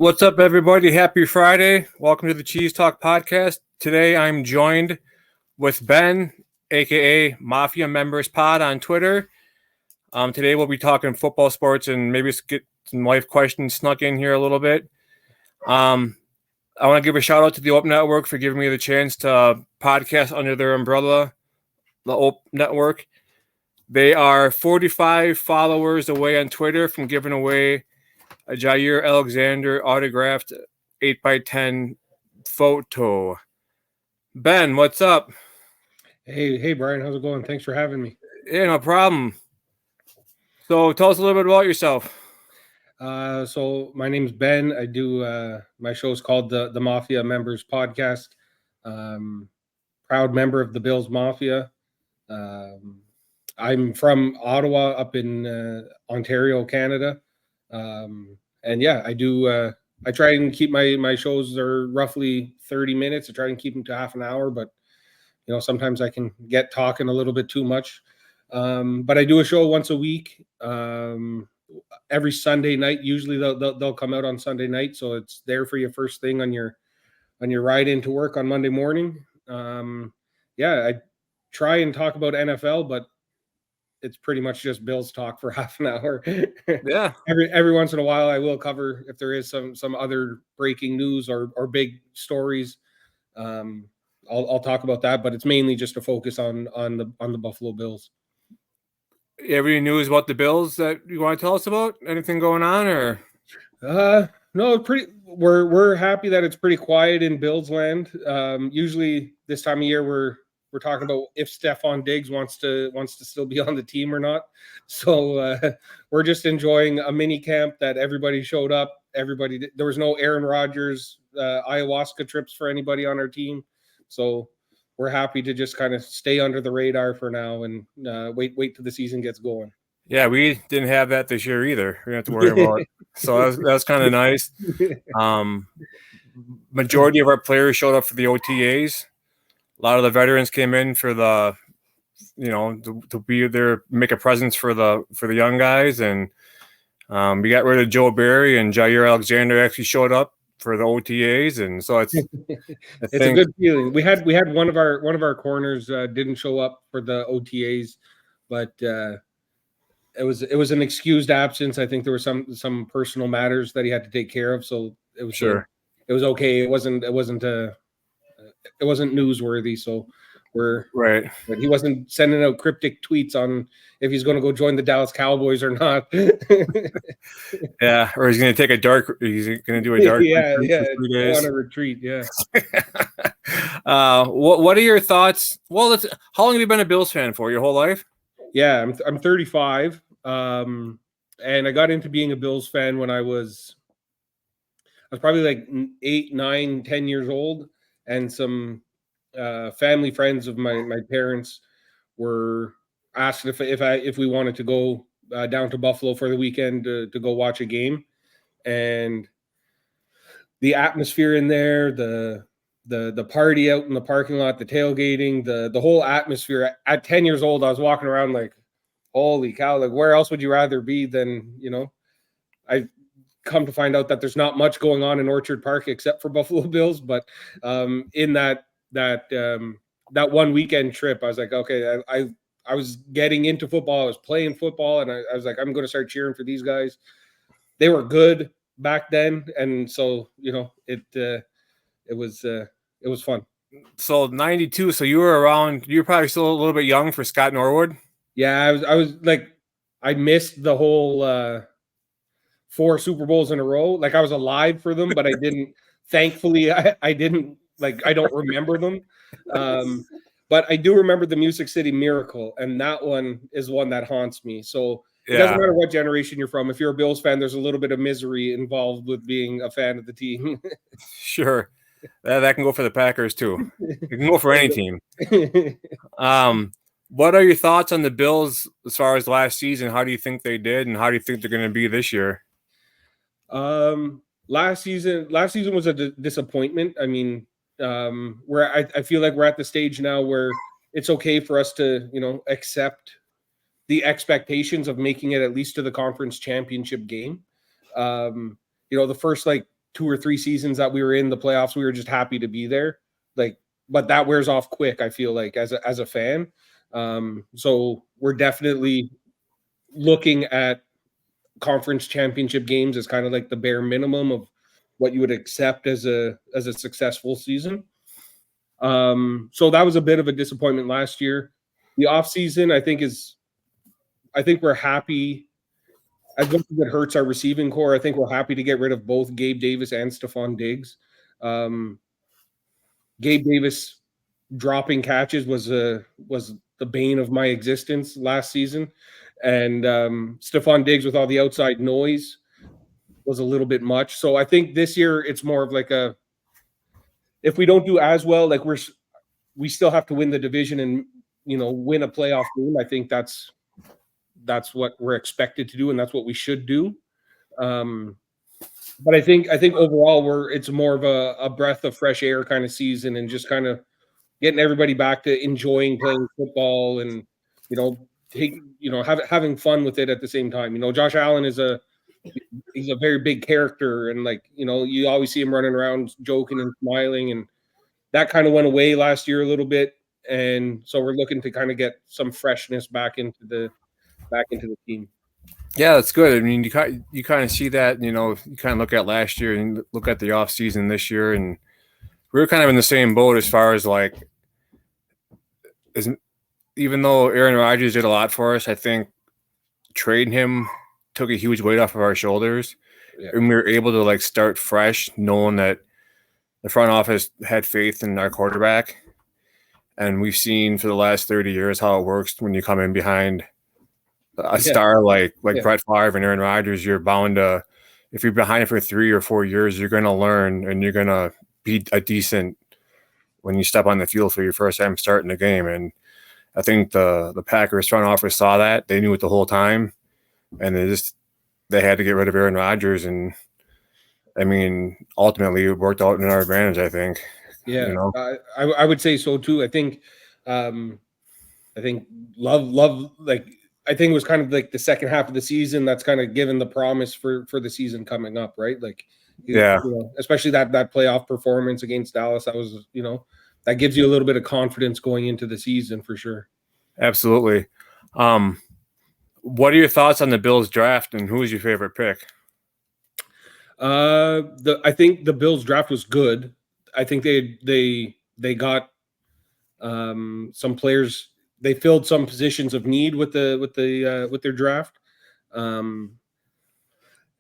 What's up, everybody? Happy Friday. Welcome to the Cheese Talk podcast. Today I'm joined with Ben, aka Mafia Members Pod on Twitter. Today we'll be talking football, sports, and maybe get some life questions snuck in here a little bit. I want to give a shout out to the Open Network for giving me the chance to podcast under their umbrella, the Open Network. They are 45 followers away on Twitter from giving away a Jair Alexander autographed 8x10 photo. Ben, what's up? Hey, Brian, how's it going? Thanks for having me. Yeah, no problem. So tell us a little bit about yourself. So my name's Ben. I do my show is called the Mafia Members Podcast. Proud member of the Bills Mafia. I'm from Ottawa, up in Ontario, Canada. And yeah, I do. I try and keep my shows are roughly 30 minutes. I try and keep them to half an hour, but sometimes I can get talking a little bit too much. But I do a show once a week. Every Sunday night. Usually they'll come out on Sunday night, so it's there for you first thing on your ride into work on Monday morning. I try and talk about NFL, but it's pretty much just Bills talk for half an hour. Yeah. Every once in a while I will cover if there is some other breaking news or big stories. I'll talk about that, but it's mainly just to focus on the Buffalo Bills. Any news about the Bills that you want to tell us about? Anything going on, or? No, we're happy that it's pretty quiet in Bills land. Usually this time of year we're talking about if Stephon Diggs wants to still be on the team or not. So we're just enjoying a mini camp that everybody showed up. There was no Aaron Rodgers ayahuasca trips for anybody on our team. So we're happy to just kind of stay under the radar for now and wait till the season gets going. Yeah, we didn't have that this year either. We didn't have to worry about it. So that's kind of nice. Majority of our players showed up for the OTAs. A lot of the veterans came in for the, to be there, make a presence for the young guys. And we got rid of Joe Barry, and Jair Alexander actually showed up for the OTAs, and so it's a good feeling. We had one of our corners didn't show up for the OTAs, but it was an excused absence. I think there were some personal matters that he had to take care of, so it was sure. It was okay. It wasn't newsworthy, so we're right. But he wasn't sending out cryptic tweets on if he's going to go join the Dallas Cowboys or not. Yeah, or he's going to take he's going to do a dark retreat for 3 days. On a retreat, yeah. What are your thoughts? Well, how long have you been a Bills fan for? Your whole life? Yeah, I'm 35, and I got into being a Bills fan when I was probably like 8, 9, 10 years old, and some family friends of my parents were asked if we wanted to go down to Buffalo for the weekend to go watch a game, and the atmosphere in there, the party out in the parking lot, the tailgating, the whole atmosphere. At 10 years old, I was walking around like, holy cow, like where else would you rather be than, I come to find out that there's not much going on in Orchard Park except for Buffalo Bills. But in that one weekend trip, I was like, okay, I was getting into football. I was playing football, and I was like, I'm going to start cheering for these guys. They were good back then, and so it was fun. So 92. So you were around. You were probably still a little bit young for Scott Norwood. Yeah, I was like, I missed the whole 4 Super Bowls in a row. Like I was alive for them, but I didn't. Thankfully, I didn't. Like I don't remember them. But I do remember the Music City Miracle, and that one is one that haunts me. So it doesn't matter what generation you're from. If you're a Bills fan, there's a little bit of misery involved with being a fan of the team. Sure. That can go for the Packers too. It can go for any team. What are your thoughts on the Bills as far as last season? How do you think they did, and how do you think they're going to be this year? Last season was a disappointment. I mean, where I feel like we're at the stage now where it's okay for us to, accept the expectations of making it at least to the conference championship game. The first 2 or 3 seasons that we were in the playoffs, we were just happy to be there. Like, but that wears off quick, I feel like, as a fan. So we're definitely looking at conference championship games as kind of like the bare minimum of what you would accept as a successful season. So that was a bit of a disappointment last year. The offseason, I think we're happy. As much as it hurts our receiving core, I think we're happy to get rid of both Gabe Davis and Stephon Diggs. Gabe Davis dropping catches was the bane of my existence last season, and Stephon Diggs with all the outside noise was a little bit much. So I think this year it's more of like if we don't do as well, like we still have to win the division and win a playoff game. I think that's what we're expected to do, and that's what we should do. But I think overall it's more of a breath of fresh air kind of season, and just kind of getting everybody back to enjoying playing football and having fun with it at the same time. Josh Allen he's a very big character, and you always see him running around joking and smiling, and that kind of went away last year a little bit. And so we're looking to kind of get some freshness back into the team. Yeah, that's good. I mean, you kind of see that, you kind of look at last year and look at the off season this year, and we were kind of in the same boat as far as even though Aaron Rodgers did a lot for us, I think trading him took a huge weight off of our shoulders. Yeah. And we were able to start fresh, knowing that the front office had faith in our quarterback. And we've seen for the last 30 years how it works when you come in behind a star like Brett Favre and Aaron Rodgers. You're bound to, if you're behind for 3 or 4 years, you're going to learn, and you're going to be a decent when you step on the field for your first time starting the game. And I think the Packers front office saw that. They knew it the whole time, and they had to get rid of Aaron Rodgers. And I mean, ultimately it worked out in our advantage, I think. Yeah, I would say so too. I think Love I think it was kind of like the second half of the season that's kind of given the promise for the season coming up, right? Especially that playoff performance against Dallas. That was, that gives you a little bit of confidence going into the season for sure. Absolutely. What are your thoughts on the Bills draft, and who is your favorite pick? I think the Bills draft was good. I think they got some players. They filled some positions of need with their draft. And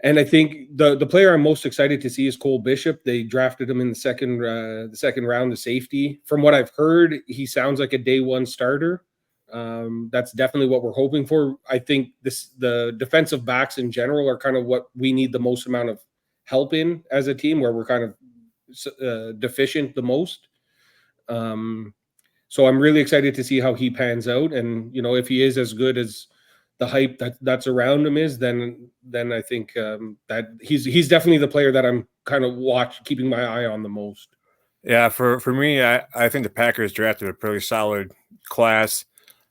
I think the player I'm most excited to see is Cole Bishop. They drafted him in the second round, the safety. From what I've heard, he sounds like a day one starter. That's definitely what we're hoping for. I think the defensive backs in general are kind of what we need the most amount of help in as a team, where we're kind of deficient the most. So I'm really excited to see how he pans out. And, if he is as good as the hype that's around him is, then I think that he's definitely the player that I'm kind of keeping my eye on the most. Yeah, for me, I think the Packers drafted a pretty solid class.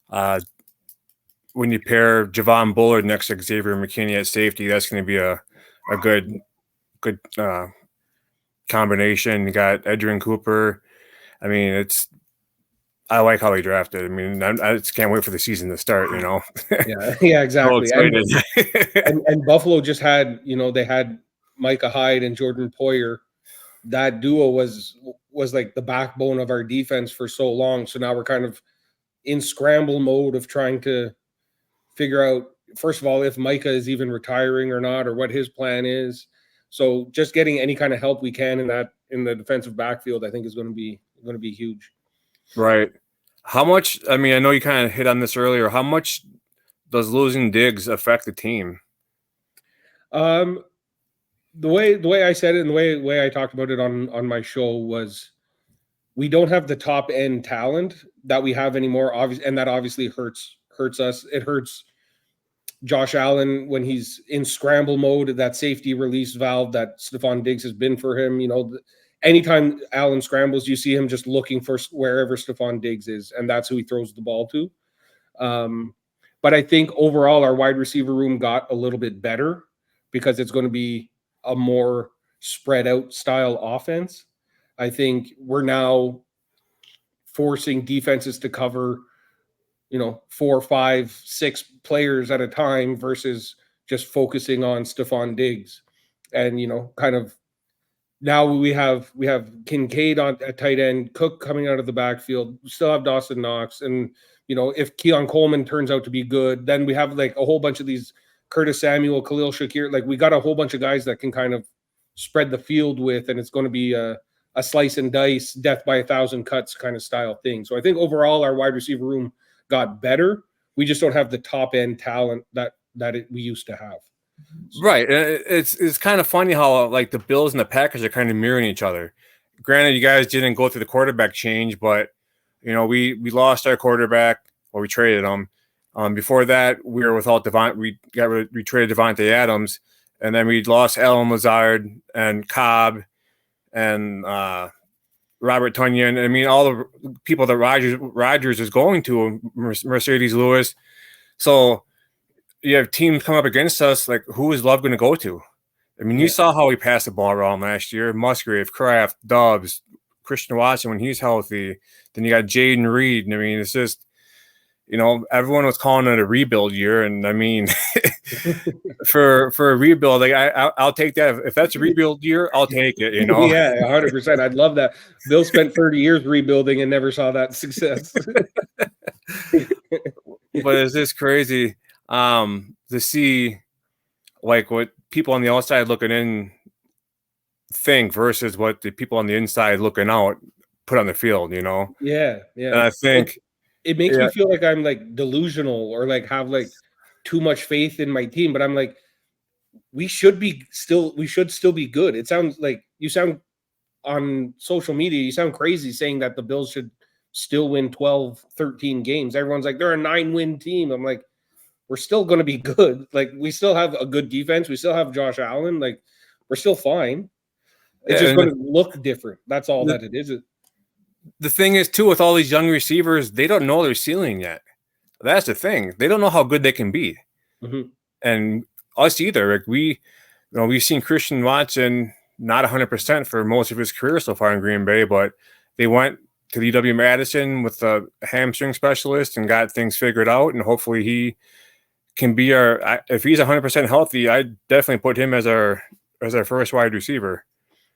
When you pair Javon Bullard next to Xavier McKinney at safety, that's going to be a good combination. You got Edgerrin Cooper. I mean, I like how he drafted. I mean, I just can't wait for the season to start, Yeah, exactly. And Buffalo just had, they had Micah Hyde and Jordan Poyer. That duo was like the backbone of our defense for so long. So now we're kind of in scramble mode of trying to figure out, first of all, if Micah is even retiring or not, or what his plan is. So just getting any kind of help we can in the defensive backfield, I think is going to be huge. Right. How much, I mean, I know you kind of hit on this earlier. How much does losing Diggs affect the team? The way I said it and the way I talked about it on my show was, we don't have the top end talent that we have anymore, obviously, and that obviously hurts us. It hurts Josh Allen when he's in scramble mode, that safety release valve that Stephon Diggs has been for him. Anytime Allen scrambles, you see him just looking for wherever Stephon Diggs is, and that's who he throws the ball to. But I think overall our wide receiver room got a little bit better, because it's going to be a more spread out style offense. I think we're now forcing defenses to cover, 4, 5, 6 players at a time versus just focusing on Stephon Diggs. And, kind of now we have Kincaid at tight end, Cook coming out of the backfield. We still have Dawson Knox. And, if Keon Coleman turns out to be good, then we have like a whole bunch of these Curtis Samuel, Khalil Shakir. Like we got a whole bunch of guys that can kind of spread the field with, and it's going to be a slice and dice, death by 1,000 cuts kind of style thing. So I think overall our wide receiver room got better. We just don't have the top end talent that we used to have. Right. It's kind of funny how like the Bills and the Packers are kind of mirroring each other. Granted, you guys didn't go through the quarterback change, but we lost our quarterback, or we traded him. Before that, we were without we traded Devontae Adams, and then we lost Allen Lazard and Cobb and Robert Tonyan. I mean, all the people that Rodgers is going to, Mercedes Lewis. So you have teams come up against us. Like, who is Love going to go to? I mean, you saw how he passed the ball around last year. Musgrave, Kraft, Dobbs, Christian Watson when he's healthy. Then you got Jaden Reed. I mean, it's just, everyone was calling it a rebuild year. And I mean, for a rebuild, like I'll take that. If that's a rebuild year, I'll take it, Yeah, 100%. I'd love that. Bill spent 30 years rebuilding and never saw that success. But it's just crazy to see like what people on the outside looking in think versus what the people on the inside looking out put on the field, Yeah. And I think it makes me feel like I'm like delusional or like have like too much faith in my team, but I'm like, we should still be good. It sounds like you sound on social media, you sound crazy saying that the Bills should still win 12, 13 games. Everyone's like, they're a 9-win team. I'm like, we're still going to be good. Like, we still have a good defense. We still have Josh Allen. Like, we're still fine. It's just going to look different. That's all that it is. The thing is, too, with all these young receivers, they don't know their ceiling yet. That's the thing. They don't know how good they can be. Mm-hmm. And us either. Like we've seen Christian Watson not 100% for most of his career so far in Green Bay, but they went to DW Madison with a hamstring specialist and got things figured out. And hopefully he can be if he's 100% healthy, I definitely put him as our first wide receiver.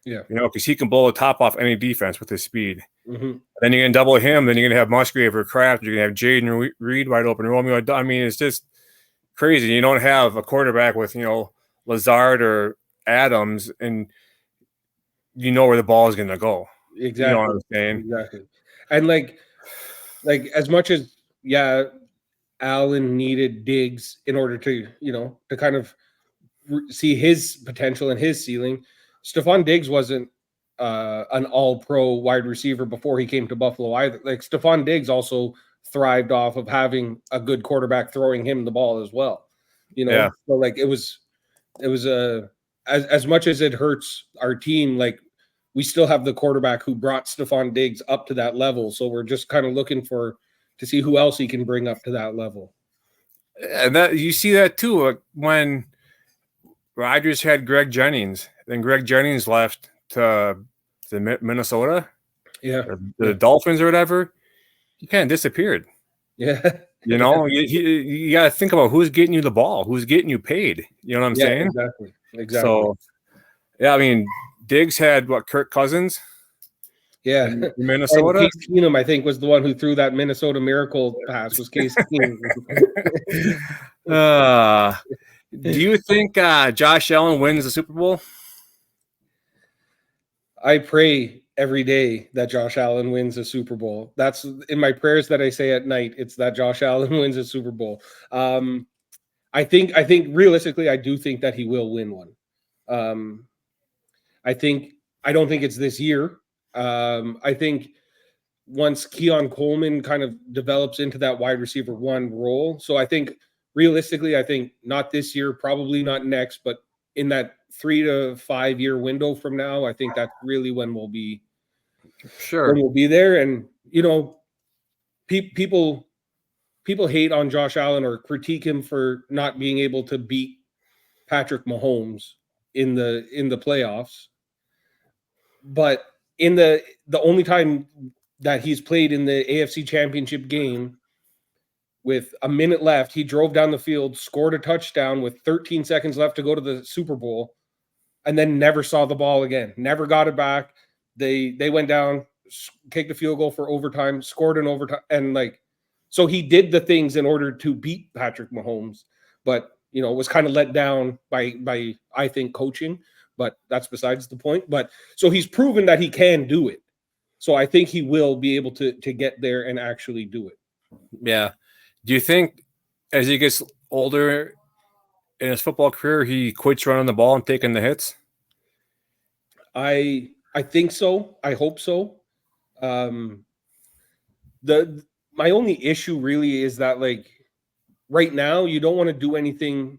Yeah. Because he can blow the top off any defense with his speed. Mm-hmm. Then you're going to double him. Then you're going to have Musgrave or Kraft. You're going to have Jaden Reed wide open. Romeo. I mean, it's just crazy. You don't have a quarterback with, Lazard or Adams, and where the ball is going to go. Exactly. You know what I'm saying? Exactly. And like as much as, Allen needed Diggs in order to, to kind of see his potential and his ceiling. Stephon Diggs wasn't an all-pro wide receiver before he came to Buffalo either. Like, Stephon Diggs also thrived off of having a good quarterback throwing him the ball as well. So like it was as much as it hurts our team, like we still have the quarterback who brought Stephon Diggs up to that level. So we're just kind of looking to see who else he can bring up to that level. And that you see that too when Rodgers had Greg Jennings, then Greg Jennings left to the Minnesota, the Dolphins or whatever. He kind of disappeared. Yeah, you got to think about who's getting you the ball, who's getting you paid. You know what I'm saying? Exactly. So, I mean, Diggs had Kirk Cousins. Yeah, in Minnesota. And Case Keenum, I think, was the one who threw that Minnesota Miracle pass. Was Case Keenum? Do you think Josh Allen wins the Super Bowl? I pray every day that Josh Allen wins a Super Bowl. That's in my prayers that I say at night. It's that Josh Allen wins a Super Bowl. I think realistically, I do think that he will win one. I don't think it's this year. I think once Keon Coleman kind of develops into that wide receiver one role. So I think realistically, I think not this year, probably not next, but in that 3 to 5 year window from now, I think that's really when we'll be when we'll be there. And people hate on Josh Allen or critique him for not being able to beat Patrick Mahomes in the playoffs. But in the only time that he's played in the AFC Championship game, with a minute left, he drove down the field, scored a touchdown with 13 seconds left to go to the Super Bowl, and then never saw the ball again. Never got it back. They went down, kicked a field goal for overtime, scored an overtime, and like, so he did the things in order to beat Patrick Mahomes, but was kind of let down by I think coaching, but that's besides the point. But so he's proven that he can do it. So I think he will be able to get there and actually do it. Yeah. Do you think as he gets older in his football career, he quits running the ball and taking the hits? I think so. I hope so. My only issue really is that, like, right now you don't want to do anything.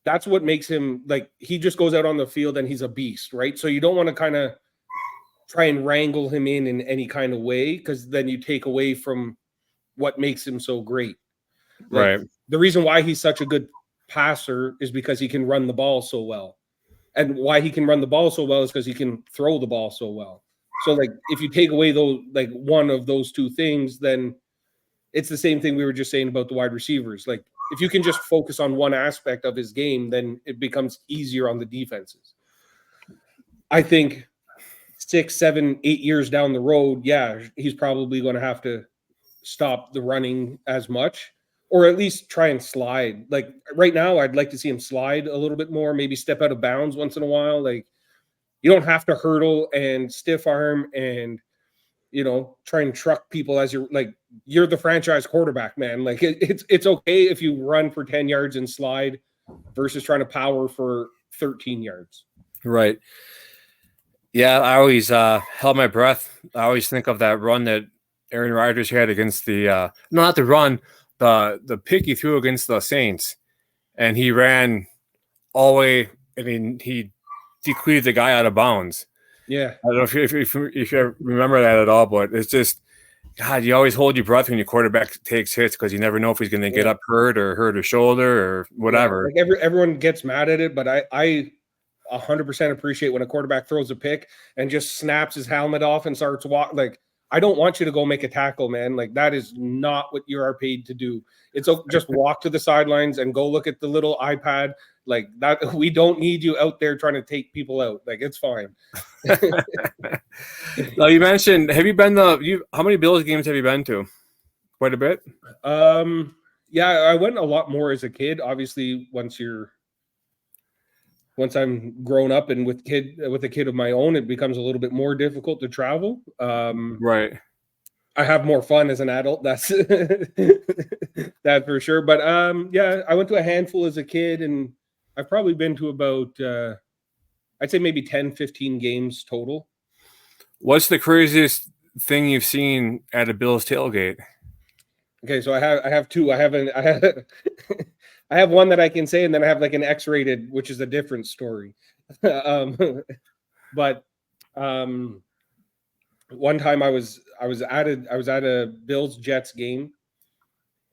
That's what makes him, like, he just goes out on the field and he's a beast, right? So you don't want to kind of try and wrangle him in any kind of way, because then you take away from what makes him so great. Like, right. The reason why he's such a good passer is because he can run the ball so well. And why he can run the ball so well is because he can throw the ball so well. So, like, if you take away those, like, one of those two things, then it's the same thing we were just saying about the wide receivers. Like, if you can just focus on one aspect of his game, then it becomes easier on the defenses. I think 6, 7, 8 years down the road, yeah, he's probably going to have to stop the running as much, or at least try and slide. Like, right now, I'd like to see him slide a little bit more, maybe step out of bounds once in a while. Like, you don't have to hurdle and stiff arm and, try and truck people as you're the franchise quarterback, man. Like, it's okay if you run for 10 yards and slide versus trying to power for 13 yards. Right. Yeah, I always held my breath. I always think of that run that Aaron Rodgers had against the not the run, the pick he threw against the Saints, and he ran all the way. I mean, he decleated the guy out of bounds. Yeah, I don't know if you remember that at all, but it's just, God, you always hold your breath when your quarterback takes hits, because you never know if he's going to get up hurt a shoulder or whatever. Yeah, like everyone gets mad at it, but I 100% appreciate when a quarterback throws a pick and just snaps his helmet off and starts walking. Like, I don't want you to go make a tackle, man. Like, that is not what you are paid to do. It's just walk to the sidelines and go look at the little iPad. Like, that, we don't need you out there trying to take people out. Like, it's fine. Now, you mentioned, have you been how many Bills games have you been to? Quite a bit. Yeah, I went a lot more as a kid. Obviously, once I'm grown up and with a kid of my own, it becomes a little bit more difficult to travel. Right. I have more fun as an adult. That's that for sure. But yeah, I went to a handful as a kid, and I've probably been to about I'd say maybe 10, 15 games total. What's the craziest thing you've seen at a Bills tailgate? Okay, so I have two. I have one that I can say, and then I have like an X-rated, which is a different story. But one time I was at a Bills Jets game,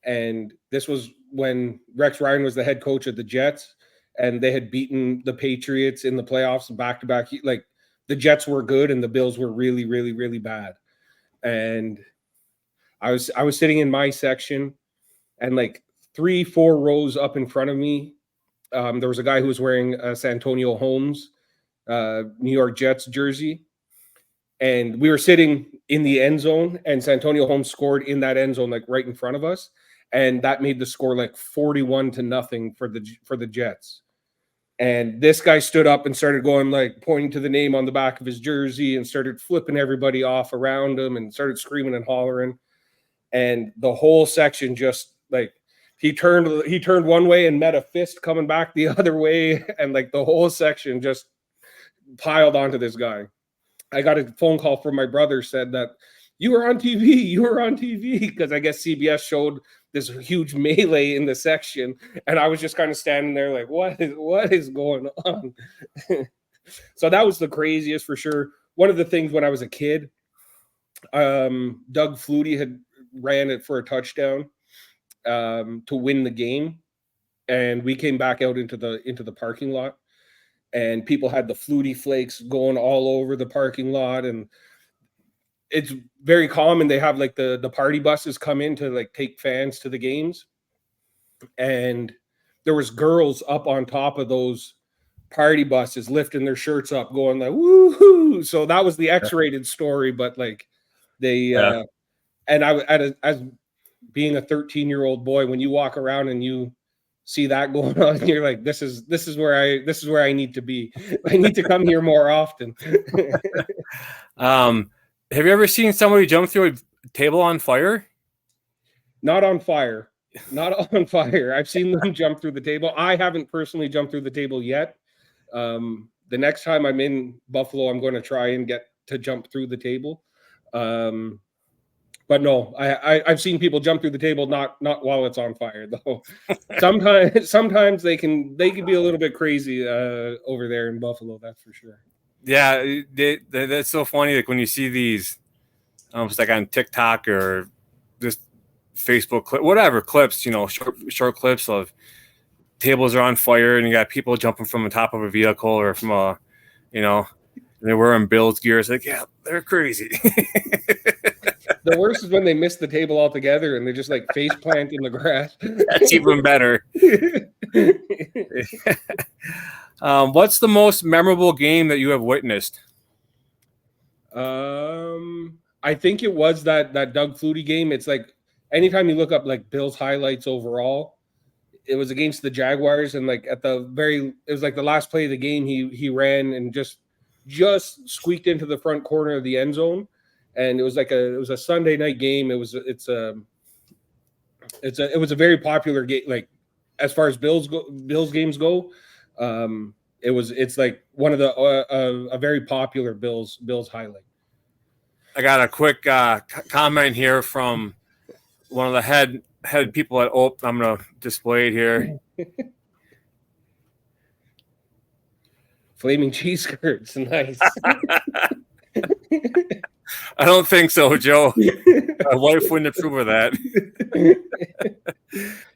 and this was when Rex Ryan was the head coach of the Jets, and they had beaten the Patriots in the playoffs back to back. Like, the Jets were good and the Bills were really, really, really bad. And I was sitting in my section, and like 3-4 rows up in front of me, there was a guy who was wearing a Santonio Holmes New York Jets jersey. And we were sitting in the end zone, and Santonio Holmes scored in that end zone, like right in front of us. And that made the score like 41-0 for the Jets. And this guy stood up and started going, like, pointing to the name on the back of his jersey, and started flipping everybody off around him and started screaming and hollering. And the whole section just, like, he turned one way and met a fist coming back the other way. And like the whole section just piled onto this guy. I got a phone call from my brother, said that you were on TV, because I guess CBS showed this huge melee in the section, and I was just kind of standing there like, what is going on? So that was the craziest for sure. One of the things when I was a kid, Doug Flutie had ran it for a touchdown to win the game, and we came back out into the parking lot, and people had the Flutie Flakes going all over the parking lot, and it's very common. They have like the party buses come in to like take fans to the games, and there was girls up on top of those party buses lifting their shirts up, going like woohoo. So that was the X-rated story, but like they and as being a 13-year-old boy, when you walk around and you see that going on, you're like, this is where I need to be. I need to come here more often. Have you ever seen somebody jump through a table on fire? Not on fire. Not on fire. I've seen them jump through the table. I haven't personally jumped through the table yet. The next time I'm in Buffalo, I'm going to try and get to jump through the table. But no, I've seen people jump through the table, not while it's on fire though. Sometimes they can be a little bit crazy over there in Buffalo. That's for sure. Yeah, that's so funny. Like when you see these, it's like on TikTok or just Facebook whatever clips, short clips of tables are on fire and you got people jumping from the top of a vehicle or from a, they're wearing Bills gear. It's like, yeah, they're crazy. The worst is when they miss the table altogether and they just like face plant in the grass. That's even better. What's the most memorable game that you have witnessed? I think it was that Doug Flutie game. It's like anytime you look up like Bills highlights overall, it was against the Jaguars, and like it was like the last play of the game, he ran and just squeaked into the front corner of the end zone. And it was a Sunday night game. It was a very popular game. Like as far as Bills games go, it's like one of a very popular Bills highlight. I got a quick comment here from one of the head people at Ope. I'm gonna display it here. Flaming cheese curds, nice. I don't think so, Joe. My wife wouldn't approve of that.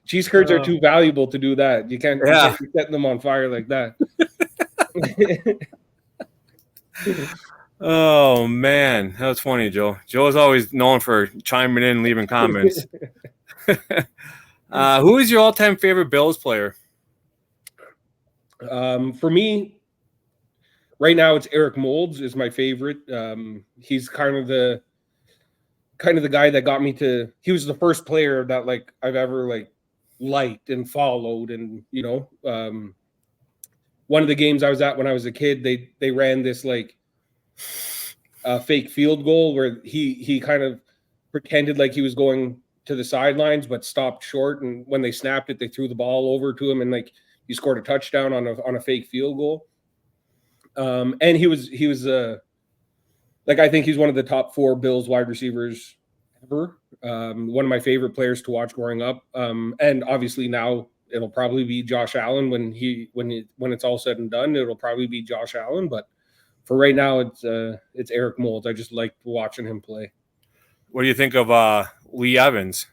Cheese curds are too valuable to do that. You can't be setting them on fire like that. Oh man, that was funny, Joe. Joe is always known for chiming in and leaving comments. Who is your all-time favorite Bills player? For me, right now, it's Eric Moulds is my favorite. He's kind of the guy that got me to. He was the first player that like I've ever like liked and followed, and one of the games I was at when I was a kid, they ran this like fake field goal where he kind of pretended like he was going to the sidelines but stopped short, and when they snapped it, they threw the ball over to him, and like he scored a touchdown on a fake field goal. And he was like, I think he's one of the top 4 Bills wide receivers ever. One of my favorite players to watch growing up. And obviously now it'll probably be Josh Allen when it's all said and done. It'll probably be Josh Allen, but for right now it's Eric Moulds. I just like watching him play. What do you think of Lee Evans?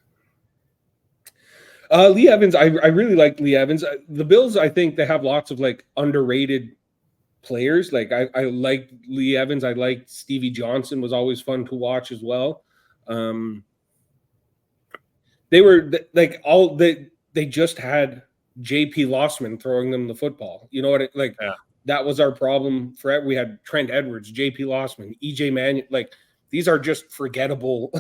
Lee Evans, I really like Lee Evans. The Bills, I think they have lots of like underrated players. Like I liked Lee Evans. I liked Stevie Johnson, was always fun to watch as well. They were like they just had JP Lossman throwing them the football. You know what? That was our problem forever. We had Trent Edwards, JP Lossman, EJ Manuel. Like these are just forgettable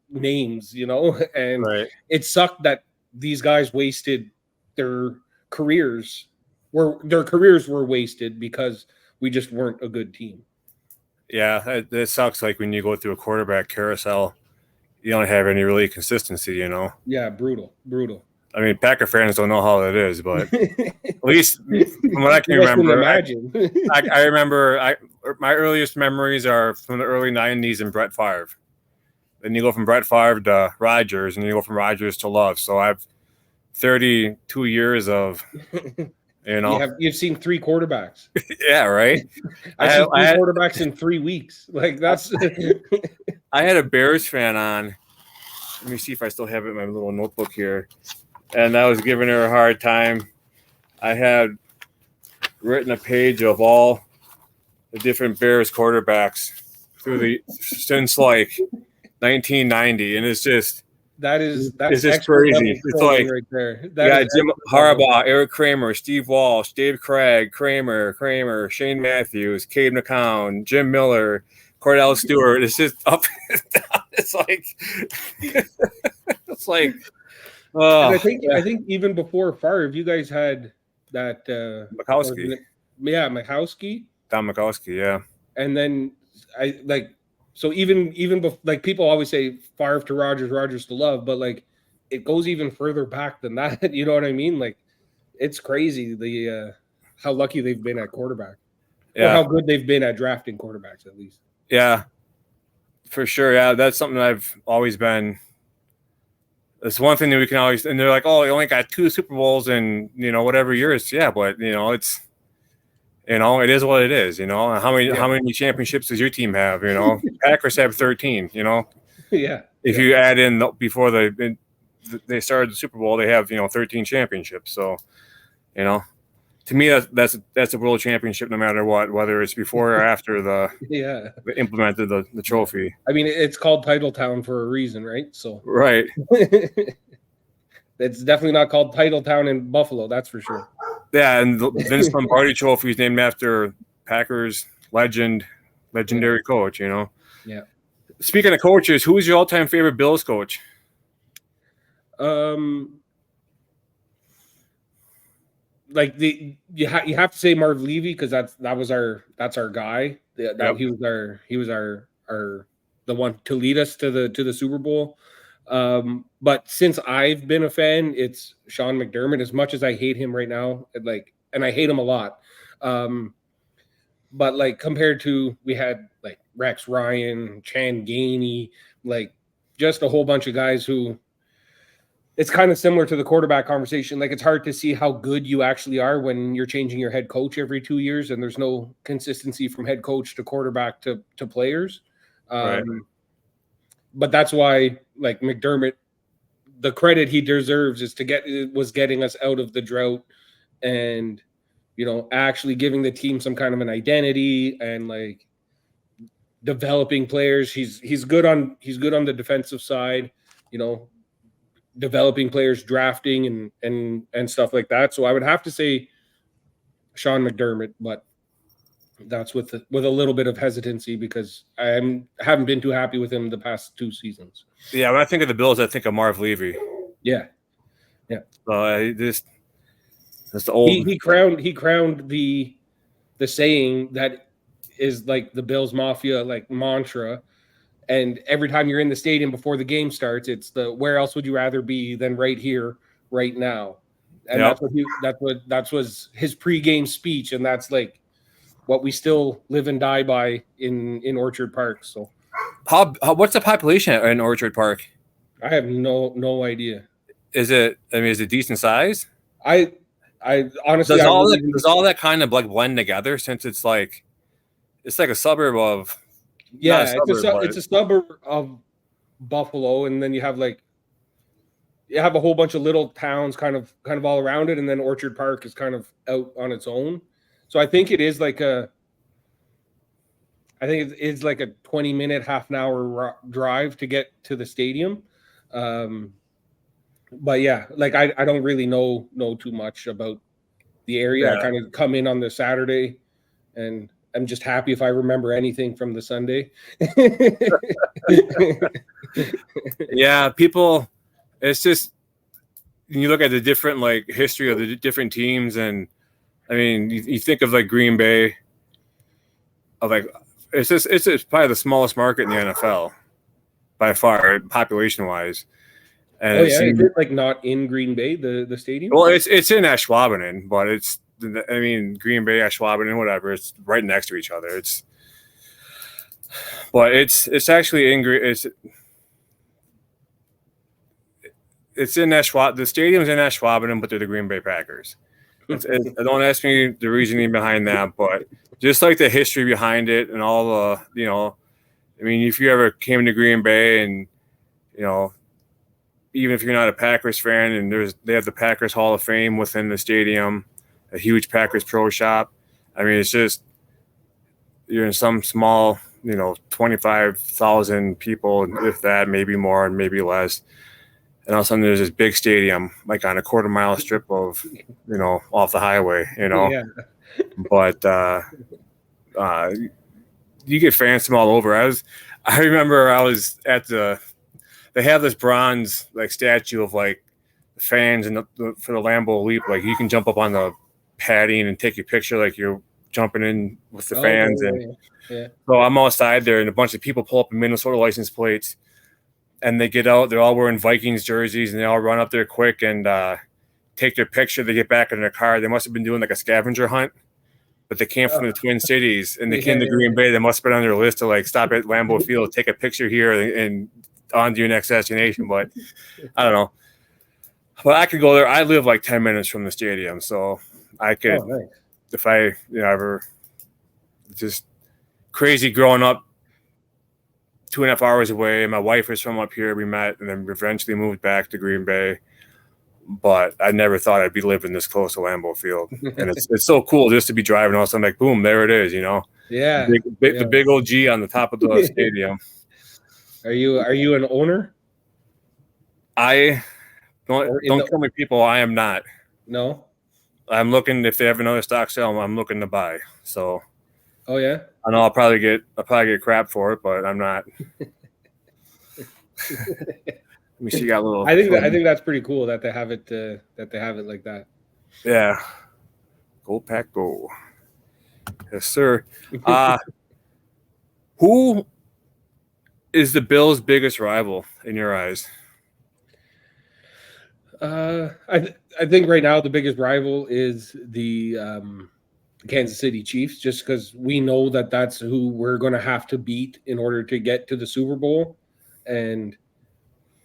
names, and It sucked that these guys wasted their careers. Their careers were wasted because we just weren't a good team. Yeah, it sucks. Like when you go through a quarterback carousel, you don't have any really consistency, Yeah, brutal. I mean, Packer fans don't know how it is, but at least from what I can remember, I remember my earliest memories are from the early 90s and Brett Favre. Then you go from Brett Favre to Rodgers, and you go from Rodgers to Love. So I've 32 years of you've seen 3 quarterbacks. Yeah, right. I seen 3 quarterbacks in 3 weeks. Like that's. I had a Bears fan on. Let me see if I still have it in my little notebook here. And I was giving her a hard time. I had written a page of all the different Bears quarterbacks since like 1990, and it's just that's just expert crazy. level It's trolling like right there. you That got is Jim expert level. Harbaugh, Eric Kramer, Steve Walsh, Dave Craig, Kramer, Shane Matthews, Cade McCown, Jim Miller, Cordell Stewart. It's just up and down. It's like it's like And I think even before Favre, you guys had that Mikowski. Mikowski. Don Mikowski, yeah. And then I like so even like people always say Favre to Rodgers to Love, but like it goes even further back than that. You know what I mean? Like it's crazy the how lucky they've been at quarterback, or how good they've been at drafting quarterbacks at least. Yeah, for sure. Yeah, that's something I've always been. It's one thing that we can always, and they're like, oh, you only got 2 Super Bowls in, whatever years. Yeah, but it's, it is what it is. How many championships does your team have? Packers have 13. Yeah. If you add in before they started the Super Bowl, they have 13 championships. So, to me, that's a world championship no matter what, whether it's before or after they implemented the trophy. I mean, it's called Title Town for a reason, right? So right. It's definitely not called Title Town in Buffalo, that's for sure. Yeah, and the Vince Lombardi Trophy is named after Packers legendary coach. Yeah. Speaking of coaches, who's your all-time favorite Bills coach? Like you have to say Marv Levy because that's our guy. He was our the one to lead us to the Super Bowl. But since I've been a fan, it's Sean McDermott. As much as I hate him right now, and I hate him a lot. But like compared to we had like Rex Ryan, Chan Gainey, like just a whole bunch of guys who. It's kind of similar to the quarterback conversation. Like it's hard to see how good you actually are when you're changing your head coach every 2 years and there's no consistency from head coach to quarterback to players. Right. But that's why like McDermott, the credit he deserves is was getting us out of the drought and, actually giving the team some kind of an identity and like developing players. He's good on the defensive side, developing players, drafting and stuff like that. So I would have to say Sean McDermott, but that's with a little bit of hesitancy because I haven't been too happy with him the past 2 seasons. Yeah, when I think of the Bills, I think of Marv Levy. Yeah. That's the old. He crowned the saying that is like the Bills Mafia like mantra. And every time you're in the stadium before the game starts, it's where else would you rather be than right here, right now? And that was his pregame speech, and that's like what we still live and die by in Orchard Park. So, what's the population in Orchard Park? I have no idea. Is it decent size? I honestly does all that kind of like blend together since it's like a suburb of. Yeah, it's a suburb of Buffalo, and then you have a whole bunch of little towns kind of all around it, and then Orchard Park is kind of out on its own. So I think it is like a 20-minute, half an hour drive to get to the stadium. But yeah, like I don't really know too much about the area. Yeah. I kind of come in on the Saturday and I'm just happy if I remember anything from the Sunday. Yeah, people, it's just you look at the different like history of the different teams, and I mean, you think of like Green Bay, of like it's probably the smallest market in the NFL by far, population wise. And is it like not in Green Bay, the stadium? Well, it's in Ashwaubenon, but it's. I mean, Green Bay, Ashwaubenon, whatever. It's right next to each other. It's actually it's in Ashwaubenon. The stadium's in Ashwaubenon, but they're the Green Bay Packers. Don't ask me the reasoning behind that, but just like the history behind it and all the, I mean, if you ever came to Green Bay and, even if you're not a Packers fan, and they have the Packers Hall of Fame within the stadium. a huge Packers Pro Shop. I mean, it's just you're in some small, 25,000 people, if that, maybe more and maybe less. And all of a sudden there's this big stadium, like on a quarter-mile strip of, off the highway, Yeah. But you get fans from all over. I remember I was at they have this bronze like statue of like fans and for the Lambeau Leap, like you can jump up on the padding and take your picture like you're jumping in with the fans. Yeah. So I'm outside there and a bunch of people pull up in Minnesota license plates and they get out. They're all wearing Vikings jerseys and they all run up there quick and take their picture. They get back in their car. They must have been doing like a scavenger hunt, but they came from the Twin Cities and they came to Green Bay. They must have been on their list to like stop at Lambeau Field, take a picture here and on to your next destination. But I don't know. But I could go there. I live like 10 minutes from the stadium, so I could, if I ever just crazy growing up 2.5 hours away. My wife is from up here. We met and then eventually moved back to Green Bay. But I never thought I'd be living this close to Lambeau Field. And it's so cool just to be driving all of a sudden, like, boom, there it is, Yeah. The big old G on the top of the stadium. Are you an owner? Don't tell me people, I am not. No? I'm looking, if they have another stock sale, I'm looking to buy. So Oh yeah? I know I'll probably get crap for it, but I'm not. Let me see. You got a little. I think that's pretty cool that they have it like that. Yeah. Go Pack Go. Yes, sir. Who is the Bills' biggest rival in your eyes? I think right now the biggest rival is the Kansas City Chiefs, just because we know that that's who we're going to have to beat in order to get to the Super Bowl. And,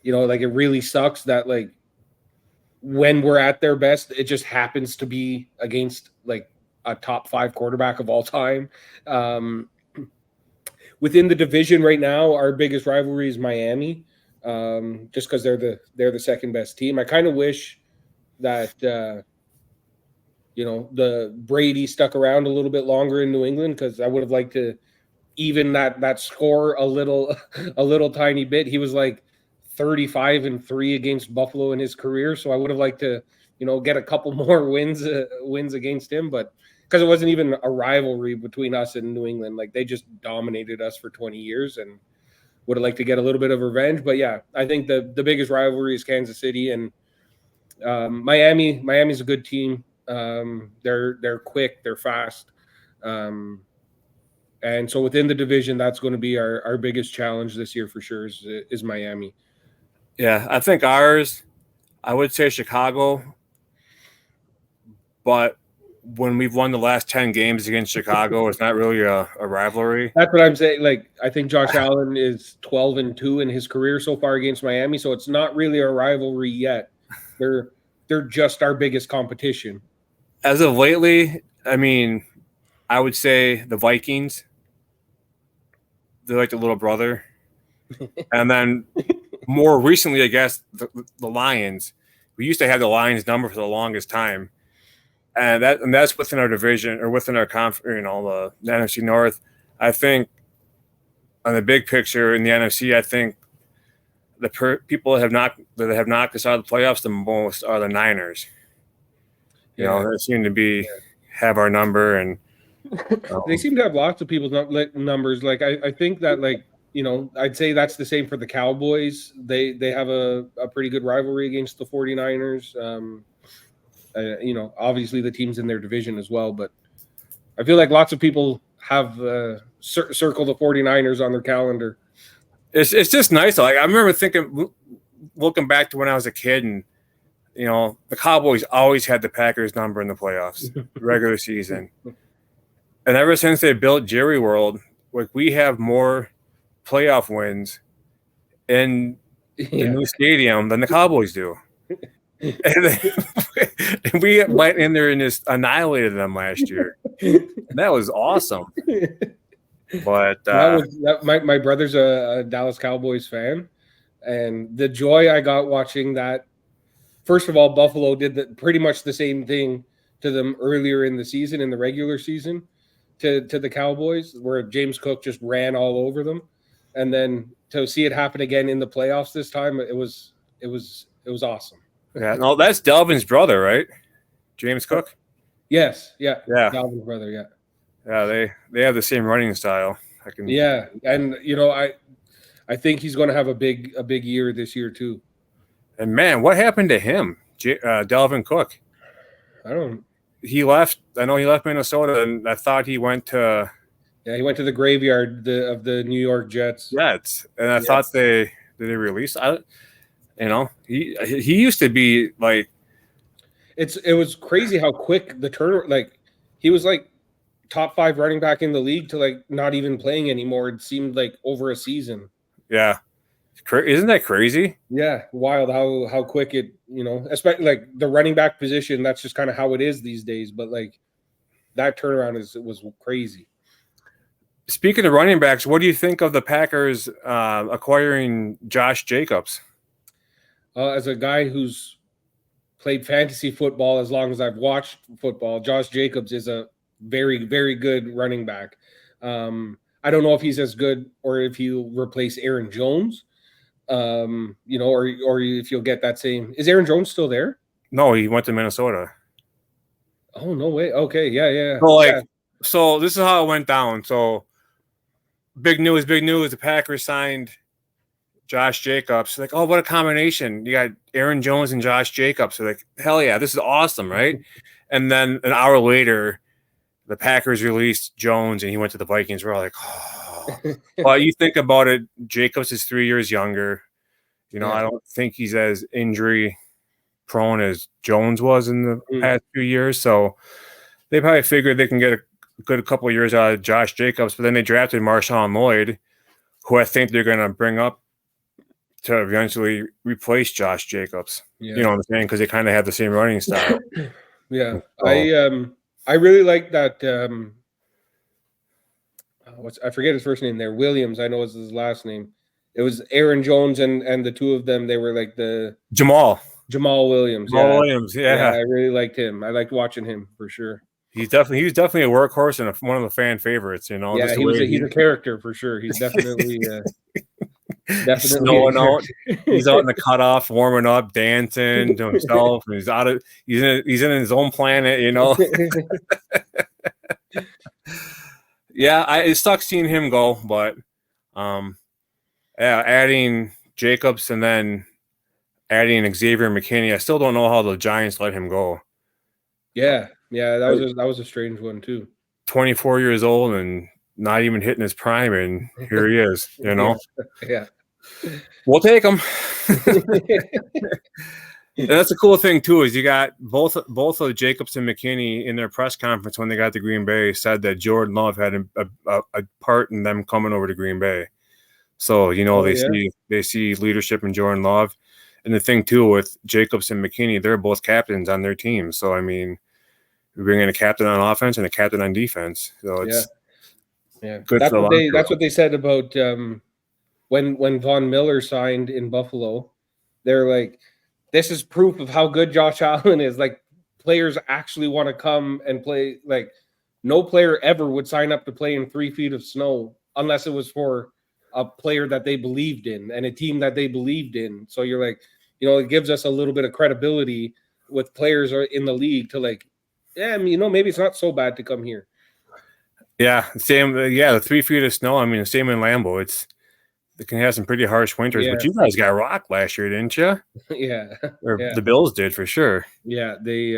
like it really sucks that like when we're at their best, it just happens to be against like a top 5 quarterback of all time. Within the division right now, our biggest rivalry is Miami, just because they're the second best team. I kind of wish that the Brady stuck around a little bit longer in New England, because I would have liked to even that score a little tiny bit. He was like 35-3 against Buffalo in his career, so I would have liked to get a couple more wins against him, but because it wasn't even a rivalry between us and New England, like they just dominated us for 20 years, and would have liked to get a little bit of revenge. But yeah, I think the biggest rivalry is Kansas City and Miami. Miami's a good team. They're quick, they're fast, and so within the division, that's going to be our biggest challenge this year for sure is Miami. Yeah, I think ours, I would say Chicago, but when we've won the last 10 games against Chicago, it's not really a rivalry. That's what I'm saying. Like, I think Josh Allen is 12-2 in his career so far against Miami, so it's not really a rivalry yet. They're just our biggest competition. As of lately, I mean, I would say the Vikings. They're like the little brother. And then more recently, I guess, the Lions. We used to have the Lions number for the longest time. And that's within our division or within our conference, the NFC North. I think on the big picture in the NFC, I think the people that have knocked us out of the playoffs the most are the Niners. They seem to have our number, and they seem to have lots of people's numbers. Like I think that I'd say that's the same for the Cowboys. They have a pretty good rivalry against the 49ers. Obviously the teams in their division as well, but I feel like lots of people have circled the 49ers on their calendar. It's just nice. Like I remember looking back to when I was a kid, and the Cowboys always had the Packers number in the playoffs, regular season, and ever since they built Jerry World, like we have more playoff wins in the new stadium than the Cowboys do. And we went in there and just annihilated them last year. That was awesome. But my brother's a Dallas Cowboys fan, and the joy I got watching that. First of all, Buffalo did pretty much the same thing to them earlier in the season, in the regular season, to the Cowboys, where James Cook just ran all over them, and then to see it happen again in the playoffs this time, it was awesome. Yeah, no, that's Dalvin's brother, right? James Cook. Yes, yeah, Yeah, Dalvin's brother, yeah. Yeah, they have the same running style. Yeah, and I think he's going to have a big year this year too. And man, what happened to him, Dalvin Cook? I don't. He left. I know he left Minnesota, and I thought he went to. Yeah, he went to the graveyard of the New York Jets. Jets, and I thought they released. He used to be like. It was crazy how quick the turn. Like he was like top 5 running back in the league to like not even playing anymore. It seemed like over a season. Yeah, isn't that crazy? Yeah, wild how quick it, especially like the running back position. That's just kind of how it is these days. But like that turnaround was crazy. Speaking of running backs, what do you think of the Packers acquiring Josh Jacobs? As a guy who's played fantasy football as long as I've watched football, Josh Jacobs is a very, very good running back. I don't know if he's as good or if he'll replace Aaron Jones, or if you'll get that same. Is Aaron Jones still there? No, he went to Minnesota. Oh, no way. Okay, yeah. So this is how it went down. So big news. The Packers signed Josh Jacobs. Like, oh, what a combination. You got Aaron Jones and Josh Jacobs. So like, hell yeah, this is awesome, right? And then an hour later, the Packers released Jones and he went to the Vikings. We're all like, oh. Well, you think about it, Jacobs is 3 years younger. I don't think he's as injury prone as Jones was in the past few years. So they probably figured they can get a good couple of years out of Josh Jacobs. But then they drafted Marshawn Lloyd, who I think they're going to bring up to eventually replace Josh Jacobs. Yeah. You know what I'm saying? Because they kind of have the same running style. Yeah. I really like that. I forget his first name there. Williams, I know is his last name. It was Aaron Jones and the two of them. They were like the Jamal Williams. Williams, yeah. I really liked him. I liked watching him for sure. He was definitely a workhorse and one of the fan favorites. Yeah, he's a character for sure. He's definitely snowing out. He's out in the cutoff, warming up, dancing to himself. He's in his own planet, Yeah, it sucks seeing him go, but adding Jacobs and then adding Xavier McKinney, I still don't know how the Giants let him go. Yeah, that was a strange one too. 24 years old and not even hitting his prime, and here he is. Yeah. We'll take him. And that's the cool thing too, is you got both of Jacobs and McKinney in their press conference when they got to Green Bay said that Jordan Love had a part in them coming over to Green Bay. So they see leadership in Jordan Love, and the thing too with Jacobs and McKinney, they're both captains on their team. So I mean, we bring in a captain on offense and a captain on defense. So it's good. That's what they said about when Von Miller signed in Buffalo. They're like, this is proof of how good Josh Allen is. Like, players actually want to come and play. Like, no player ever would sign up to play in 3 feet of snow unless it was for a player that they believed in and a team that they believed in. So you're like, it gives us a little bit of credibility with players in the league to like, maybe it's not so bad to come here. Yeah, same. The 3 feet of snow. I mean, same in Lambeau. They can have some pretty harsh winters, but you guys got rocked last year, didn't you? Yeah. The Bills did for sure. Yeah, they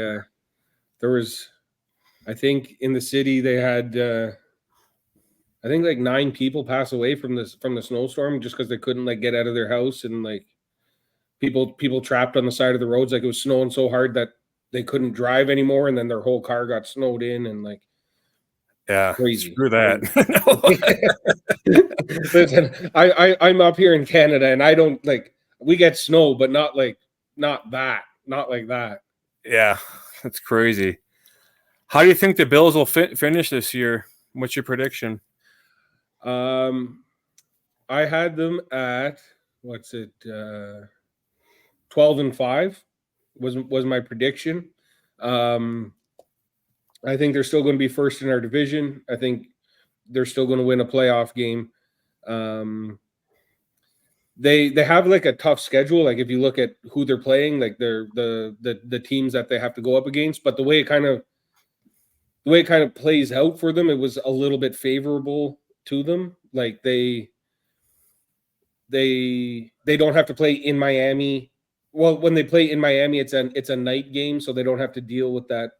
there was, I think in the city they had I think like 9 people pass away from the snowstorm just because they couldn't like get out of their house, and like people trapped on the side of the roads. Like, it was snowing so hard that they couldn't drive anymore, and then their whole car got snowed in, and like, yeah, crazy. Screw that. Listen, I'm up here in Canada, and I don't we get snow, but not like that. Yeah, that's crazy. How do you think the Bills will finish this year? What's your prediction? I had them at 12-5 was my prediction. I think they're still going to be first in our division. I think they're still going to win a playoff game. They have like a tough schedule. Like if you look at who they're playing, like they're the teams that they have to go up against. But the way it kind of plays out for them, it was a little bit favorable to them. Like they don't have to play in Miami. Well, when they play in Miami, it's a night game, so they don't have to deal with that,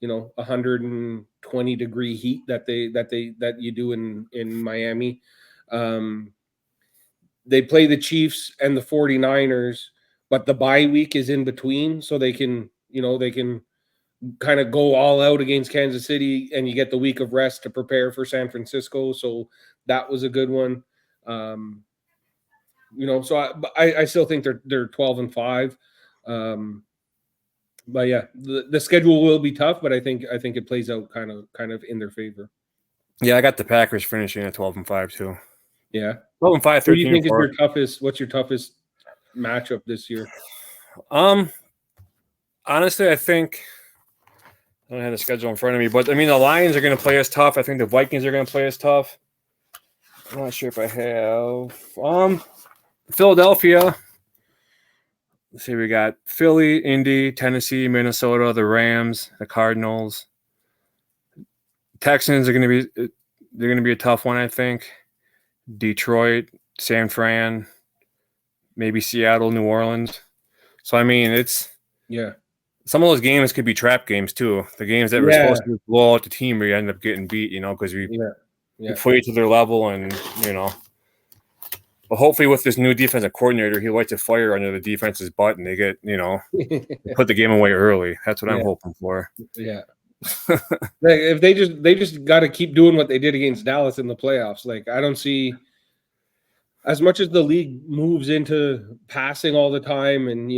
120-degree heat that you do in Miami. They play the Chiefs and the 49ers, but the bye week is in between, so they can kind of go all out against Kansas City, and you get the week of rest to prepare for San Francisco. So that was a good one. So I still think they're 12-5. But yeah, the schedule will be tough, but I think it plays out kind of in their favor. Yeah, I got the Packers finishing at 12-5 too. Yeah. 12-5, 13-4. Who do you think is your toughest? What's your toughest matchup this year? Honestly, I think I don't have the schedule in front of me, but I mean the Lions are going to play us tough. I think the Vikings are going to play us tough. I'm not sure if I have Philadelphia. Let's see, we got Philly, Indy, Tennessee, Minnesota, the Rams, the Cardinals. Texans are going to be a tough one, I think. Detroit, San Fran, maybe Seattle, New Orleans. So I mean, some of those games could be trap games too. The games that were supposed to blow out the team, we end up getting beat, because we played to their level, and But hopefully, with this new defensive coordinator, he lights a fire under the defense's butt, and they get put the game away early. That's what I'm hoping for. Yeah. If they just got to keep doing what they did against Dallas in the playoffs. Like I don't see, as much as the league moves into passing all the time and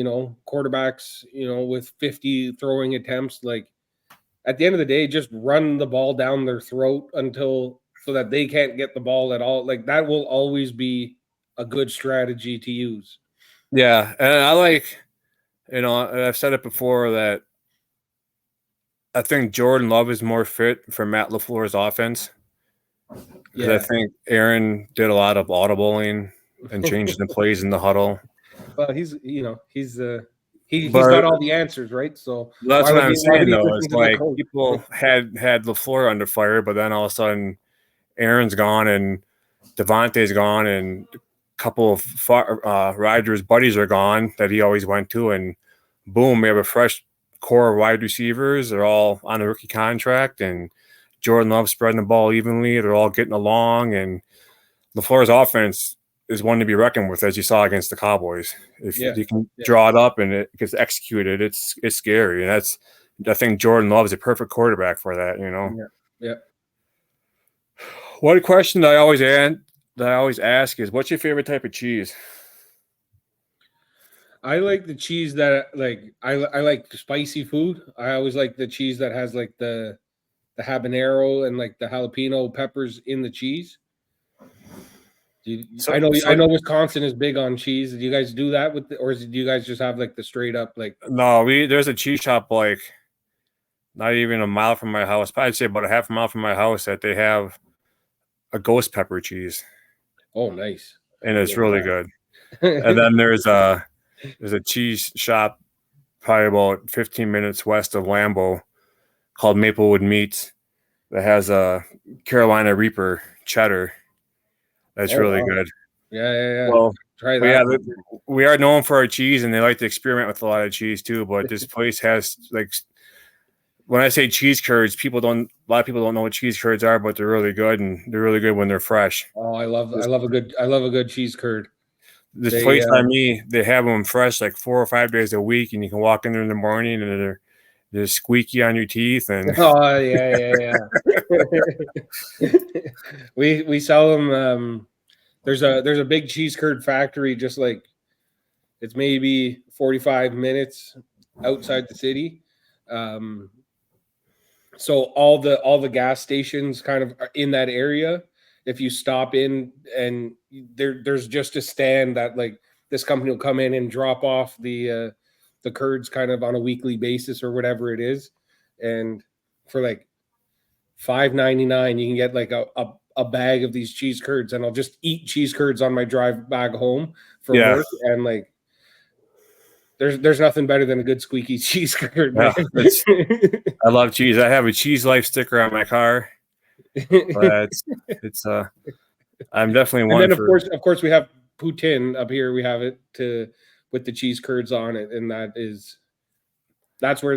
quarterbacks with 50 throwing attempts, like at the end of the day, just run the ball down their throat so that they can't get the ball at all. Like that will always be a good strategy to use. Yeah, and I like, I've said it before that I think Jordan Love is more fit for Matt LaFleur's offense. Yeah. I think Aaron did a lot of audibling and changing the plays in the huddle. Well, he's got all the answers, right? So that's what I'm saying, though. It's like people had LaFleur under fire, but then all of a sudden Aaron's gone and Devontae's gone and a couple of Rodgers' buddies are gone that he always went to, and boom, we have a fresh core of wide receivers. They're all on a rookie contract, and Jordan Love spreading the ball evenly. They're all getting along, and LaFleur's offense is one to be reckoned with, as you saw against the Cowboys. If you can draw it up and it gets executed, it's scary. And I think Jordan Love is a perfect quarterback for that. Yeah. One question that I always ask is, what's your favorite type of cheese? I like the cheese that I like spicy food. I always like the cheese that has like the habanero and like the jalapeno peppers in the cheese. I know Wisconsin is big on cheese. Do you guys do that or do you guys just have like the straight up like? No, there's a cheese shop like not even a mile from my house. I'd say about a half a mile from my house that they have a ghost pepper cheese. Oh, nice! And it's really good. And then there's a cheese shop probably about 15 minutes west of Lambeau called Maplewood Meats that has a Carolina Reaper cheddar. That's really good. Yeah. Well, try that. Yeah, we are known for our cheese, and they like to experiment with a lot of cheese too. But this place has when I say cheese curds, a lot of people don't know what cheese curds are, but they're really good, and they're really good when they're fresh. Oh, I love a good cheese curd. This place by me, they have them fresh like 4 or 5 days a week, and you can walk in there in the morning and they're squeaky on your teeth. And oh yeah. we sell them. There's a big cheese curd factory, just like it's maybe 45 minutes outside the city. So all the gas stations kind of are in that area. If you stop in and there's just a stand that like this company will come in and drop off the curds kind of on a weekly basis or whatever it is. And for like $5.99. You can get like a bag of these cheese curds, and I'll just eat cheese curds on my drive back home from work. And like, there's nothing better than a good squeaky cheese curd, man. I love cheese. I have a Cheese Life sticker on my car. But it's I'm definitely one. And then of course we have poutine up here. We have it with the cheese curds on it, and that's where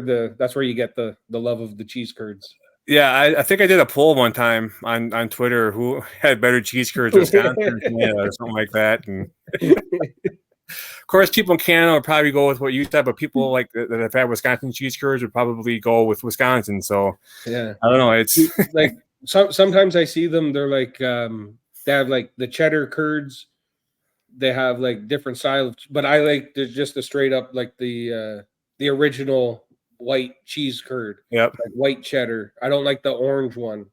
you get the love of the cheese curds. Yeah, I think I did a poll one time on Twitter who had better cheese curds, Wisconsin or Canada or something like that. And of course, people in Canada would probably go with what you said, but people like that have had Wisconsin cheese curds would probably go with Wisconsin. So yeah, I don't know. It's like sometimes I see them. They're like they have like the cheddar curds. They have like different styles, but I like just the straight up like the original white cheese curd. Yep, like white cheddar. I don't like the orange one.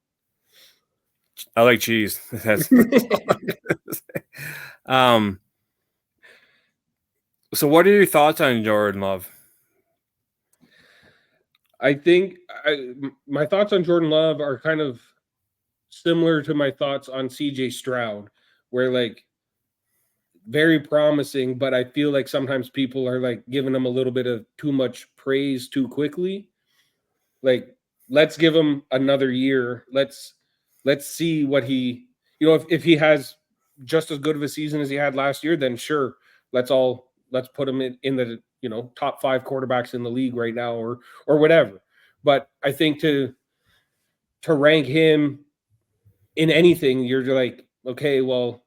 I like cheese. So what are your thoughts on Jordan Love? I think my thoughts on Jordan Love are kind of similar to my thoughts on CJ Stroud, where like very promising, but I feel like sometimes people are like giving him a little bit of too much praise too quickly. Like, let's give him another year. Let's see what he, if he has just as good of a season as he had last year, then sure, let's put him in the top 5 quarterbacks in the league right now or whatever. But I think to rank him in anything, you're like, okay, well,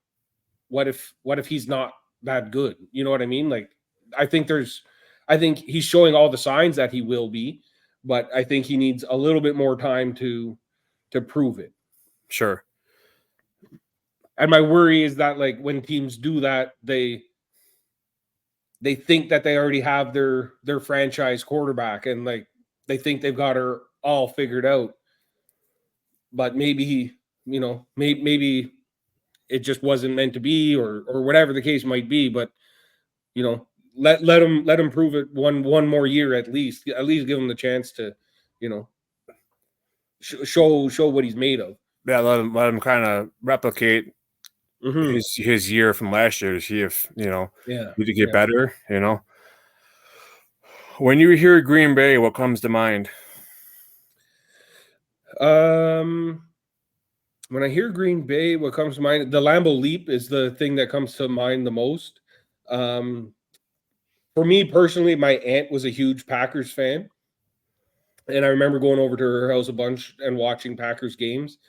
what if he's not that good? You know what I mean? Like, I think he's showing all the signs that he will be, but I think he needs a little bit more time to prove it. Sure. And my worry is that like when teams do that, they think that they already have their franchise quarterback, and like they think they've got her all figured out. But maybe maybe it just wasn't meant to be, or whatever the case might be. But let him prove it one more year at least. At least give him the chance to show what he's made of. Yeah, let him kind of replicate his year from last year to see if need to get better. When you hear Green Bay, what comes to mind? When I hear Green Bay, what comes to mind, the Lambeau Leap is the thing that comes to mind the most. For me personally, my aunt was a huge Packers fan, and I remember going over to her house a bunch and watching Packers games.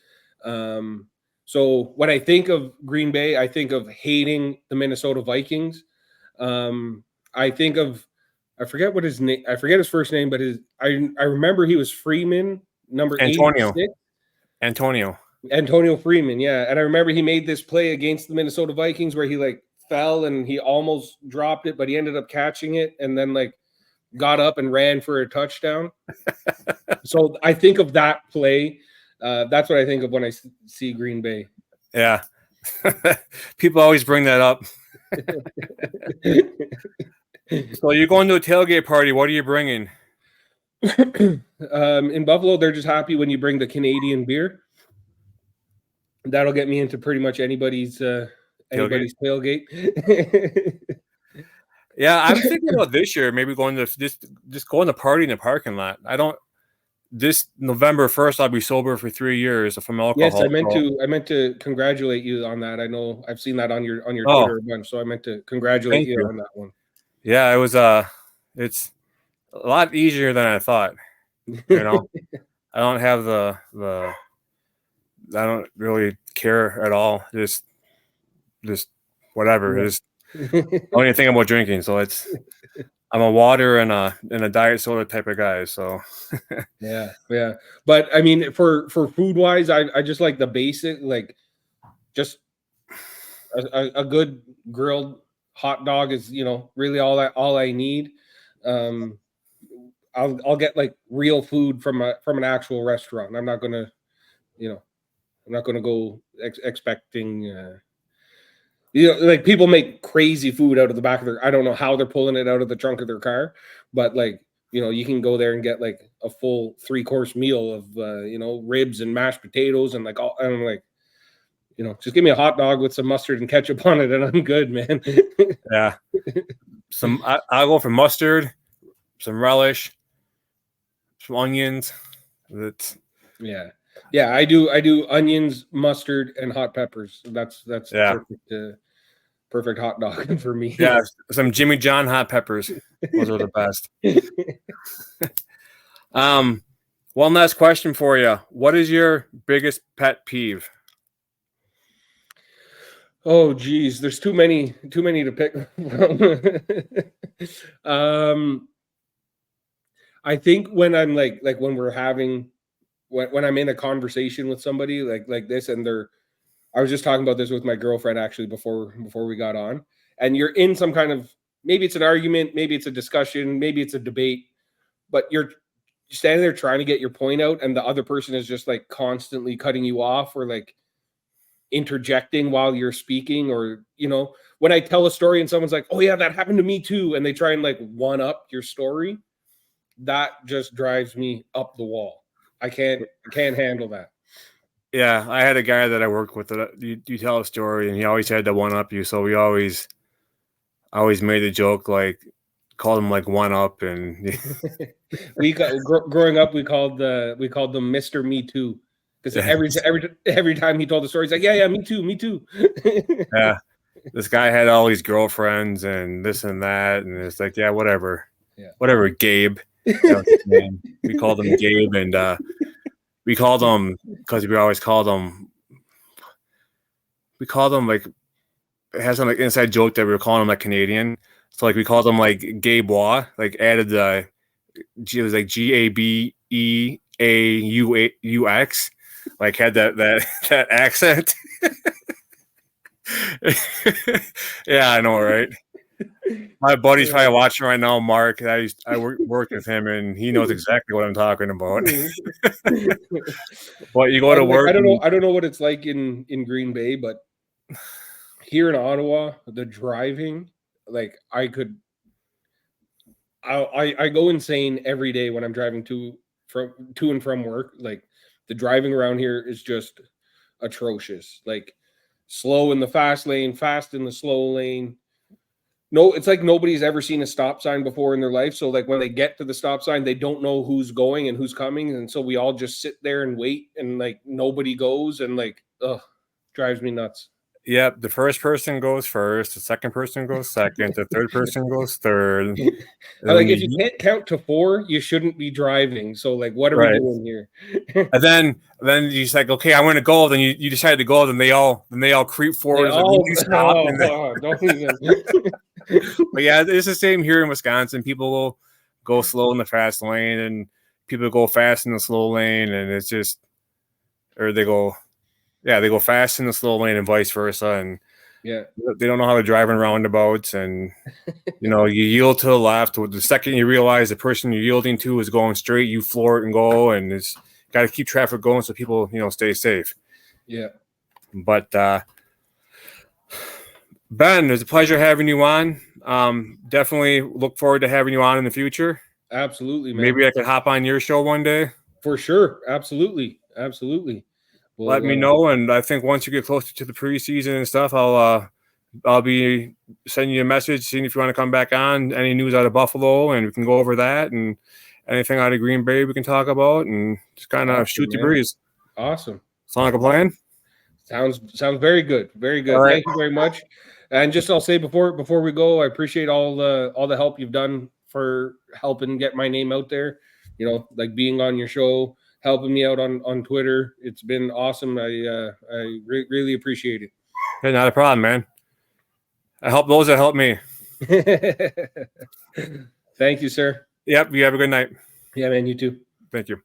So when I think of Green Bay, I think of hating the Minnesota Vikings. I think of, I forget his first name, but I remember he was Freeman, number Antonio. 86. Antonio Freeman, yeah. And I remember he made this play against the Minnesota Vikings where he like fell and he almost dropped it, but he ended up catching it and then like got up and ran for a touchdown. So I think of that play. That's what I think of when I see Green Bay. Yeah. People always bring that up. So you're going to a tailgate party. What are you bringing? In Buffalo, they're just happy when you bring the Canadian beer. That'll get me into pretty much anybody's tailgate. Yeah, I'm thinking about this year, maybe going to just going to party in the parking lot. This November 1st, I'll be sober for 3 years from alcohol. Yes, I meant to congratulate you on that. I know I've seen that on your Twitter a bunch, so I meant to congratulate you on that one. Yeah, it was it's a lot easier than I thought. I don't have I don't really care at all. Just whatever. Just the only thing about drinking. So I'm a water and a diet soda type of guy. So yeah. But I mean, for food wise, I just like the basic, like just a good grilled hot dog is really all I need. I'll get like real food from an actual restaurant. I'm not gonna go expecting. Like people make crazy food out of the back of their. I don't know how they're pulling it out of the trunk of their car, but like you can go there and get like a full 3-course meal of ribs and mashed potatoes and like all. And I'm like, just give me a hot dog with some mustard and ketchup on it, and I'm good, man. Yeah. I'll go for mustard, some relish, some onions. Yeah. I do onions, mustard, and hot peppers. That's Yeah. perfect hot dog for me. Yeah, some Jimmy John hot peppers. Those are the best. One last question for you. What is your biggest pet peeve? Oh geez, there's too many to pick from. I think when I'm like when we're having when I'm in a conversation with somebody like this, and I was just talking about this with my girlfriend actually before we got on, and you're in some kind of, maybe it's an argument, maybe it's a discussion, maybe it's a debate, but you're standing there trying to get your point out, and the other person is just like constantly cutting you off or like interjecting while you're speaking, or when I tell a story and someone's like, oh yeah, that happened to me too, and they try and like one up your story, that just drives me up the wall. I can't handle that. Yeah, I had a guy that I worked with that you tell a story and he always had to one up you, so we always made a joke, like called him like one up, and growing up we called them Mr. Me Too, because every time he told the story, he's like, yeah, me too. Yeah, this guy had all these girlfriends and this and that, and it's like, yeah, whatever, Gabe. We called him Gabe, and we called him, because we always called him. We called him like, it has some like inside joke that we were calling him like Canadian. So like we called him like Gabois, like added the it was like GABEAUX, like had that accent. Yeah, I know, right? My buddy's probably watching right now, Mark. I worked with him, and he knows exactly what I'm talking about. But you go to work. I don't know what it's like in Green Bay, but here in Ottawa, the driving, like I go insane every day when I'm driving to and from work. Like the driving around here is just atrocious. Like slow in the fast lane, fast in the slow lane. No, it's like nobody's ever seen a stop sign before in their life. So like when they get to the stop sign, they don't know who's going and who's coming. And so we all just sit there and wait, and like nobody goes, and like, drives me nuts. Yep, the first person goes first, the second person goes second, the third person goes third. Like if you can't count to 4, you shouldn't be driving. So like, what are we doing here? And then you just like, okay, I want to go. Then you decide to go. Then they all creep forward. Don't even. But yeah, it's the same here in Wisconsin. People will go slow in the fast lane, and people go fast in the slow lane, and it's just, or they go fast in the slow lane and vice versa, and they don't know how to drive in roundabouts, and you yield to the left. The second you realize the person you're yielding to is going straight, you floor it and go, and it's got to keep traffic going so people stay safe. Yeah, but Ben, it's a pleasure having you on. Definitely look forward to having you on in the future. Absolutely, man. Maybe I could hop on your show one day. For sure. Absolutely. Well, let me know, and I think once you get closer to the preseason and stuff, I'll be sending you a message, seeing if you want to come back on. Any news out of Buffalo, and we can go over that, and anything out of Green Bay we can talk about, and just kind of shoot the breeze. Awesome. Sound like a plan? Sounds very good. Very good. Right. Thank you very much. And just I'll say before we go, I appreciate all the help you've done for helping get my name out there. Like being on your show, helping me out on Twitter. It's been awesome. I really appreciate it. Hey, not a problem, man. I help those that help me. Thank you, sir. Yep. You have a good night. Yeah, man. You too. Thank you.